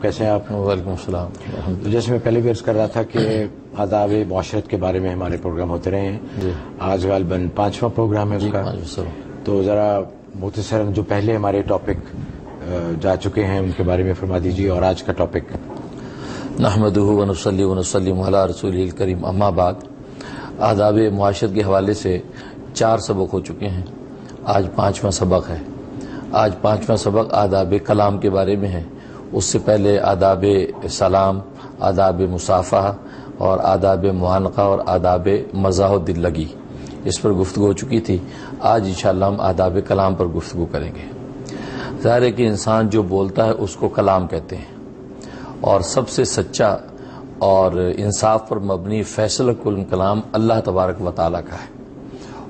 کیسے ہیں آپ؟ وعلیکم السلام۔ جیسے میں پہلے بھی عرض کر رہا تھا کہ آداب معاشرت کے بارے میں ہمارے پروگرام ہوتے رہے ہیں جی، آج غالباً 5واں پروگرام ہے اس کا، تو ذرا مختصراً جو پہلے ہمارے ٹاپک جا چکے ہیں ان کے بارے میں فرما دیجیے، اور آج کا ٹاپک۔ نحمدہ ونصلی ونسلم علی رسولہ الکریم، اما بعد۔ آداب معاشرت کے حوالے سے 4 سبق ہو چکے ہیں، آج 5واں سبق ہے۔ آج 5واں سبق آداب کلام کے بارے میں ہے۔ اس سے پہلے آداب سلام، آداب مصافحہ اور آداب معانقہ اور آداب مزاح و دل لگی، اس پر گفتگو ہو چکی تھی۔ آج انشاءاللہ ہم آداب کلام پر گفتگو کریں گے۔ ظاہر ہے کہ انسان جو بولتا ہے اس کو کلام کہتے ہیں، اور سب سے سچا اور انصاف پر مبنی فیصلہ کن کلام اللہ تبارک و تعالیٰ کا ہے،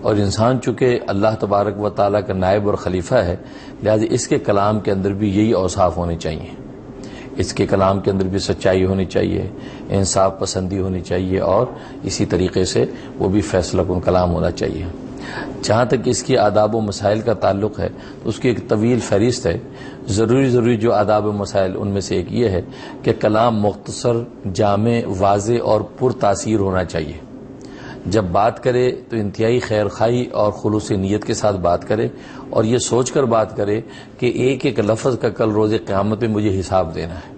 اور انسان چونکہ اللہ تبارک و تعالیٰ کا نائب اور خلیفہ ہے، لہذا اس کے کلام کے اندر بھی یہی اوصاف ہونے چاہیے۔ اس کے کلام کے اندر بھی سچائی ہونی چاہیے، انصاف پسندی ہونی چاہیے، اور اسی طریقے سے وہ بھی فیصلہ کن کلام ہونا چاہیے۔ جہاں تک اس کی آداب و مسائل کا تعلق ہے تو اس کی ایک طویل فہرست ہے۔ ضروری جو آداب و مسائل، ان میں سے ایک یہ ہے کہ کلام مختصر، جامع، واضح اور پر تاثیر ہونا چاہیے۔ جب بات کرے تو انتہائی خیر خواہی اور خلوص نیت کے ساتھ بات کرے، اور یہ سوچ کر بات کرے کہ ایک ایک لفظ کا کل روز قیامت میں مجھے حساب دینا ہے۔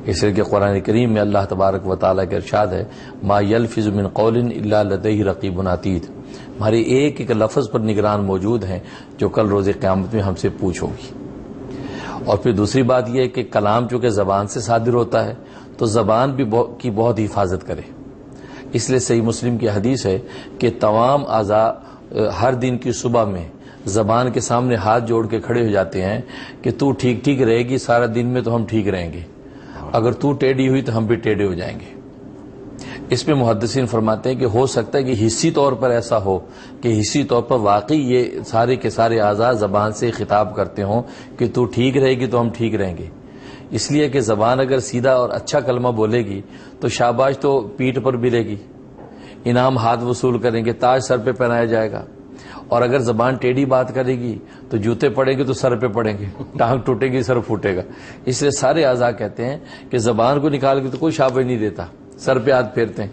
اس لیے کہ قرآن کریم میں اللہ تبارک و تعالیٰ کا ارشاد ہے، ما یلفظ من قول الا لدیہ رقیب عتید، ہمارے ایک ایک لفظ پر نگران موجود ہیں جو کل روز قیامت میں ہم سے پوچھ ہوگی۔ اور پھر دوسری بات یہ ہے کہ کلام چونکہ زبان سے صادر ہوتا ہے تو زبان بھی کی بہت حفاظت کرے۔ اس لیے صحیح مسلم کی حدیث ہے کہ تمام اعضاء ہر دن کی صبح میں زبان کے سامنے ہاتھ جوڑ کے کھڑے ہو جاتے ہیں کہ تو ٹھیک ٹھیک رہے گی سارا دن میں تو ہم ٹھیک رہیں گے، اگر تو ٹیڑھی ہوئی تو ہم بھی ٹیڑھے ہو جائیں گے۔ اس میں محدثین فرماتے ہیں کہ ہو سکتا ہے کہ حصی طور پر ایسا ہو کہ حصی طور پر واقعی یہ سارے کے سارے اعضاء زبان سے خطاب کرتے ہوں کہ تو ٹھیک رہے گی تو ہم ٹھیک رہیں گے۔ اس لیے کہ زبان اگر سیدھا اور اچھا کلمہ بولے گی تو شاباش تو پیٹھ پر ملے گی، انعام ہاتھ وصول کریں گے، تاج سر پہ پہنایا جائے گا۔ اور اگر زبان ٹیڑھی بات کرے گی تو جوتے پڑیں گے تو سر پہ پڑیں گے، ٹانگ ٹوٹے گی سر پھوٹے گا۔ اس لیے سارے اعضاء کہتے ہیں کہ زبان کو نکال کے تو کوئی شاباش نہیں دیتا، سر پہ ہاتھ پھیرتے ہیں۔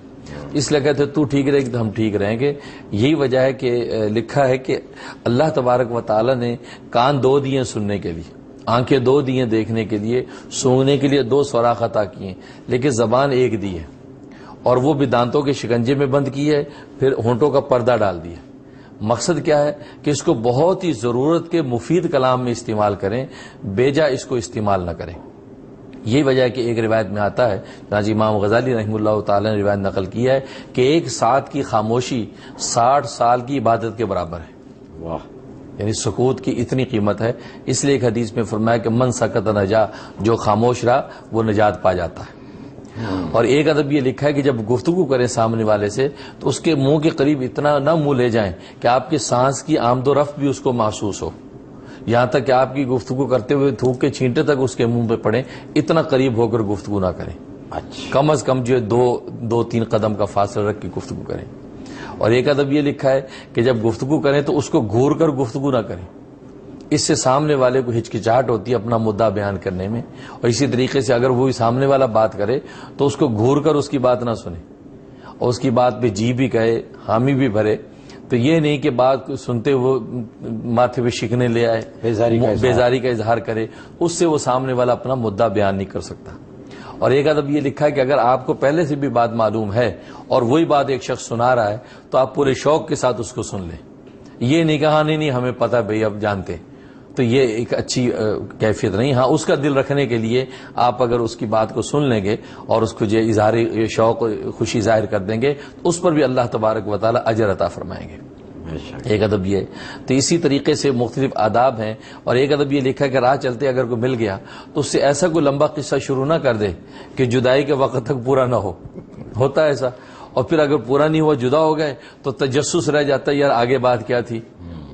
اس لیے کہتے ہیں تو ٹھیک رہے گی تو ہم ٹھیک رہیں گے۔ یہی وجہ ہے کہ لکھا ہے کہ اللہ تبارک و تعالیٰ نے کان 2 دیے سننے کے لیے، آنکھیں 2 دیے دیکھنے کے لیے، سونگنے کے لیے 2 سوراخ عطا کیے، لیکن زبان 1 دی ہے، اور وہ بھی دانتوں کے شکنجے میں بند کی ہے، پھر ہونٹوں کا پردہ ڈال دیا۔ مقصد کیا ہے کہ اس کو بہت ہی ضرورت کے مفید کلام میں استعمال کریں، بیجا اس کو استعمال نہ کریں۔ یہی وجہ ہے کہ ایک روایت میں آتا ہے، چنانچہ امام غزالی رحمہ اللہ تعالی نے روایت نقل کی ہے کہ 1 ساعت کی خاموشی 60 سال کی عبادت کے برابر ہے۔ واہ! یعنی سکوت کی اتنی قیمت ہے۔ اس لیے ایک حدیث میں فرمایا کہ من سکت نجا، جو خاموش رہا وہ نجات پا جاتا ہے۔ اور ایک ادب یہ لکھا ہے کہ جب گفتگو کریں سامنے والے سے تو اس کے منہ کے قریب اتنا نہ منہ لے جائیں کہ آپ کی سانس کی آمد و رفت بھی اس کو محسوس ہو، یہاں تک کہ آپ کی گفتگو کرتے ہوئے تھوک کے چھینٹے تک اس کے منہ پہ پڑیں، اتنا قریب ہو کر گفتگو نہ کریں۔ اچھا، کم از کم جو 2-3 قدم کا فاصلہ رکھ کے گفتگو کریں۔ اور ایک ادب یہ لکھا ہے کہ جب گفتگو کریں تو اس کو گھور کر گفتگو نہ کریں، اس سے سامنے والے کو ہچکچاہٹ ہوتی ہے اپنا مدعا بیان کرنے میں، اور اسی طریقے سے اگر وہی سامنے والا بات کرے تو اس کو گھور کر اس کی بات نہ سنے، اور اس کی بات پہ جی بھی کہے، حامی بھی بھرے۔ تو یہ نہیں کہ بات سنتے وہ ماتھے پہ شکنے لے آئے، بیزاری کا اظہار کرے، اس سے وہ سامنے والا اپنا مدعا بیان نہیں کر سکتا۔ اور ایک ادب یہ لکھا ہے کہ اگر آپ کو پہلے سے بھی بات معلوم ہے اور وہی بات ایک شخص سنا رہا ہے تو آپ پورے شوق کے ساتھ اس کو سن لیں، یہ نہیں کہا نہیں ہمیں پتہ بھئی اب جانتے، تو یہ ایک اچھی کیفیت نہیں۔ ہاں، اس کا دل رکھنے کے لیے آپ اگر اس کی بات کو سن لیں گے اور اس کو جو اظہار شوق خوشی ظاہر کر دیں گے تو اس پر بھی اللہ تبارک و تعالی اجر عطا فرمائیں گے۔ ایک ادب یہ، تو اسی طریقے سے مختلف آداب ہیں۔ اور ایک ادب یہ لکھا کہ راہ چلتے اگر کوئی مل گیا تو اس سے ایسا کوئی لمبا قصہ شروع نہ کر دے کہ جدائی کے وقت تک پورا نہ ہو، ہوتا ہے ایسا۔ اور پھر اگر پورا نہیں ہوا، جدا ہو گئے، تو تجسس رہ جاتا ہے یار آگے بات کیا تھی،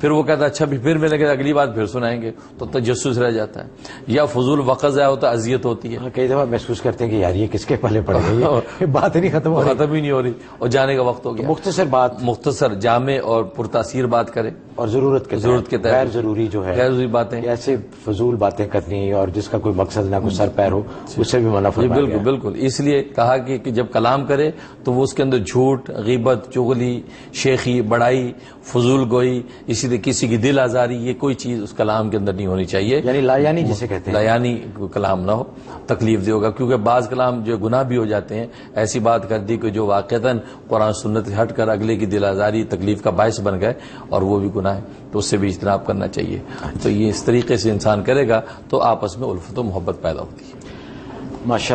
پھر وہ کہتا ہے اچھا پھر ملیں گے اگلی بات پھر سنائیں گے، تو تجسس رہ جاتا ہے، یا فضول وقت ضائع ہوتا ہے، اذیت ہوتی ہے، کئی دفعہ محسوس کرتے ہیں کہ یار یہ کس کے پلے پڑ گئی ہے، بات نہیں ختم ہو رہی، ختم ہی نہیں ہو رہی اور جانے کا وقت ہو گیا۔ مختصر بات، مختصر، جامع اور پرتاثیر بات کرے، اور ضرورت کے تحت غیر ضروری جو ہے، غیر ضروری باتیں، ایسے فضول باتیں کرنی اور جس کا کوئی مقصد نہ کوئی سر پیر ہو، اس سے بھی منع فرمایا گیا بالکل بالکل۔ اس لیے کہا کہ جب کلام کرے تو وہ اس کے اندر جھوٹ، غیبت، چغلی، شیخی، بڑائی، فضول گوئی، اسی لیے کسی کی دل آزاری، یہ کوئی چیز اس کلام کے اندر نہیں ہونی چاہیے، یعنی لایانی جسے کہتے ہیں، لایانی کلام نہ ہو، تکلیف دے ہوگا، کیونکہ بعض کلام جو گناہ بھی ہو جاتے ہیں، ایسی بات کر دی کہ جو واقعتاً قرآن سنت سے ہٹ کر اگلے کی دل آزاری، تکلیف کا باعث بن گئے، اور وہ بھی گناہ ہے، تو اس سے بھی اجتناب کرنا چاہیے۔ تو یہ اس طریقے سے انسان کرے گا تو آپس میں الفت و محبت پیدا ہوتی ہے۔ ماشاء